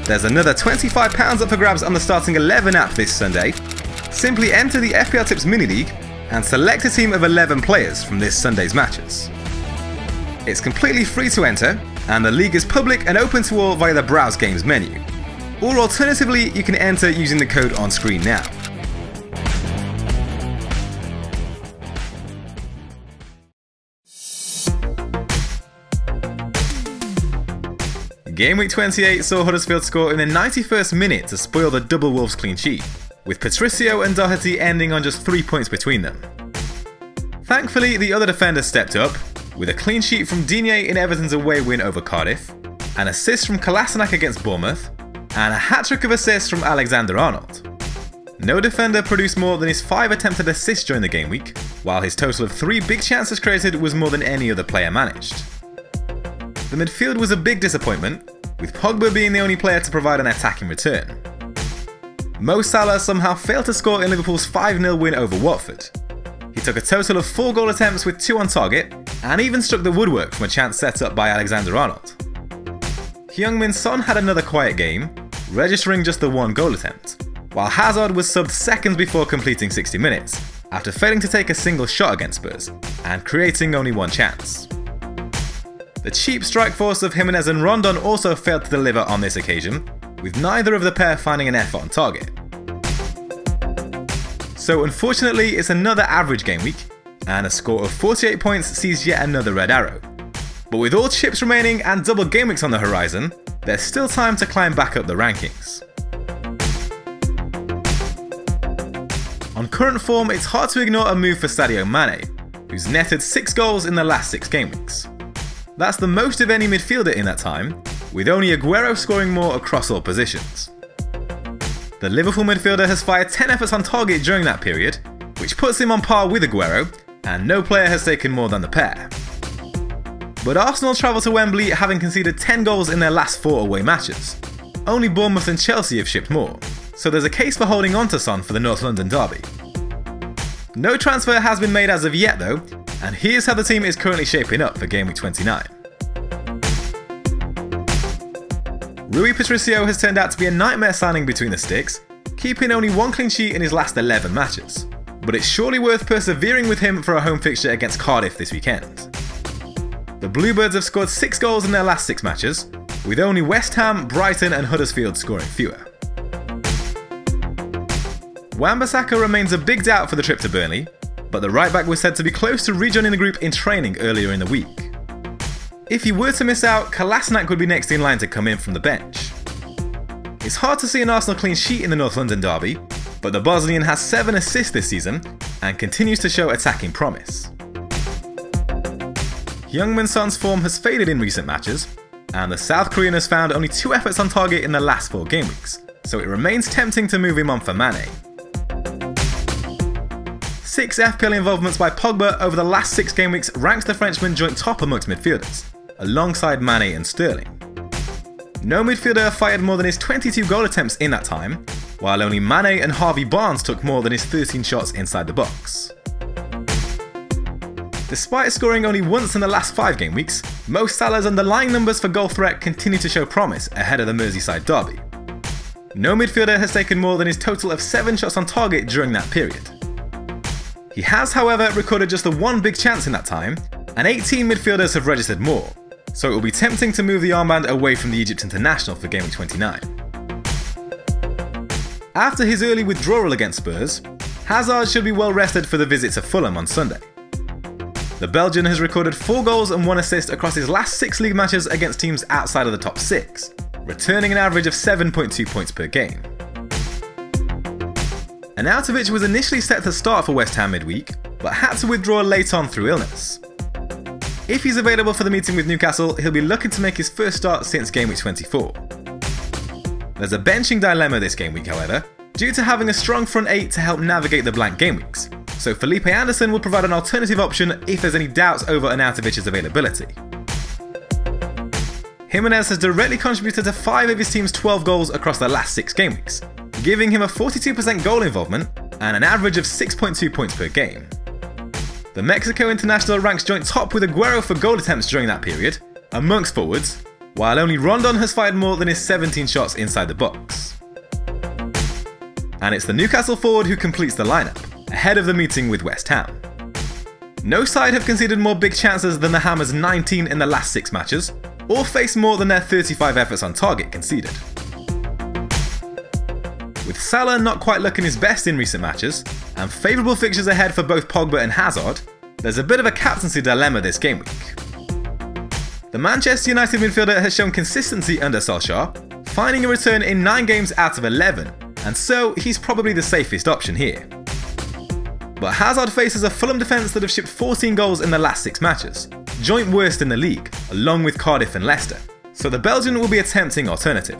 There's another £25 up for grabs on the Starting 11 app this Sunday. Simply enter the FPLtips mini league and select a team of 11 players from this Sunday's matches. It's completely free to enter, and the league is public and open to all via the Browse Games menu. Or alternatively, you can enter using the code on screen now. Game week 28 saw Huddersfield score in the 91st minute to spoil the double Wolves clean sheet, with Patricio and Doherty ending on just 3 points between them. Thankfully, the other defenders stepped up, with a clean sheet from Digne in Everton's away win over Cardiff, an assist from Kolasinac against Bournemouth, and a hat-trick of assists from Alexander-Arnold. No defender produced more than his 5 attempted assists during the game week, while his total of 3 big chances created was more than any other player managed. The midfield was a big disappointment, with Pogba being the only player to provide an attacking return. Mo Salah somehow failed to score in Liverpool's 5-0 win over Watford. He took a total of 4 goal attempts with 2 on target, and even struck the woodwork from a chance set up by Alexander-Arnold. Heung-min Son had another quiet game, registering just the 1 goal attempt, while Hazard was subbed seconds before completing 60 minutes, after failing to take a single shot against Spurs, and creating only 1 chance. The cheap strike force of Jiménez and Rondon also failed to deliver on this occasion, with neither of the pair finding an effort on target. So unfortunately, it's another average game week, and a score of 48 points sees yet another red arrow. But with all chips remaining and double game weeks on the horizon, there's still time to climb back up the rankings. On current form, it's hard to ignore a move for Sadio Mané, who's netted 6 goals in the last 6 game weeks. That's the most of any midfielder in that time, with only Agüero scoring more across all positions. The Liverpool midfielder has fired 10 efforts on target during that period, which puts him on par with Agüero, and no player has taken more than the pair. But Arsenal travel to Wembley having conceded 10 goals in their last 4 away matches. Only Bournemouth and Chelsea have shipped more, so there's a case for holding on to Son for the North London derby. No transfer has been made as of yet though, and here's how the team is currently shaping up for Game Week 29. Rui Patricio has turned out to be a nightmare signing between the sticks, keeping only 1 clean sheet in his last 11 matches. But it's surely worth persevering with him for a home fixture against Cardiff this weekend. The Bluebirds have scored 6 goals in their last 6 matches, with only West Ham, Brighton and Huddersfield scoring fewer. Wan-Bissaka remains a big doubt for the trip to Burnley, but the right-back was said to be close to rejoining the group in training earlier in the week. If he were to miss out, Kolasinac would be next in line to come in from the bench. It's hard to see an Arsenal clean sheet in the North London derby, but the Bosnian has 7 assists this season and continues to show attacking promise. Heung-min Son's form has faded in recent matches, and the South Korean has found only 2 efforts on target in the last 4 game weeks, so it remains tempting to move him on for Mané. 6 FPL involvements by Pogba over the last 6 game weeks ranks the Frenchman joint top amongst midfielders, alongside Mané and Sterling. No midfielder fired more than his 22 goal attempts in that time, while only Mané and Harvey Barnes took more than his 13 shots inside the box. Despite scoring only once in the last 5 game weeks, Mo Salah's underlying numbers for goal threat continue to show promise ahead of the Merseyside derby. No midfielder has taken more than his total of 7 shots on target during that period. He has, however, recorded just the 1 big chance in that time, and 18 midfielders have registered more, so it will be tempting to move the armband away from the Egypt international for Game Week 29. After his early withdrawal against Spurs, Hazard should be well rested for the visit to Fulham on Sunday. The Belgian has recorded 4 goals and 1 assist across his last 6 league matches against teams outside of the top 6, returning an average of 7.2 points per game. Arnautovic was initially set to start for West Ham midweek, but had to withdraw late on through illness. If he's available for the meeting with Newcastle, he'll be looking to make his first start since Game Week 24. There's a benching dilemma this game week, however, due to having a strong front 8 to help navigate the blank game weeks, so Felipe Anderson will provide an alternative option if there's any doubts over Arnautovic's availability. Jiménez has directly contributed to 5 of his team's 12 goals across the last 6 game weeks, giving him a 42% goal involvement and an average of 6.2 points per game. The Mexico international ranks joint top with Agüero for goal attempts during that period, amongst forwards, while only Rondon has fired more than his 17 shots inside the box. And it's the Newcastle forward who completes the lineup, ahead of the meeting with West Ham. No side have conceded more big chances than the Hammers' 19 in the last 6 matches, or faced more than their 35 efforts on target conceded. With Salah not quite looking his best in recent matches, and favourable fixtures ahead for both Pogba and Hazard, there's a bit of a captaincy dilemma this game week. The Manchester United midfielder has shown consistency under Solskjaer, finding a return in 9 games out of 11, and so he's probably the safest option here. But Hazard faces a Fulham defence that have shipped 14 goals in the last 6 matches, joint worst in the league, along with Cardiff and Leicester, so the Belgian will be a tempting alternative.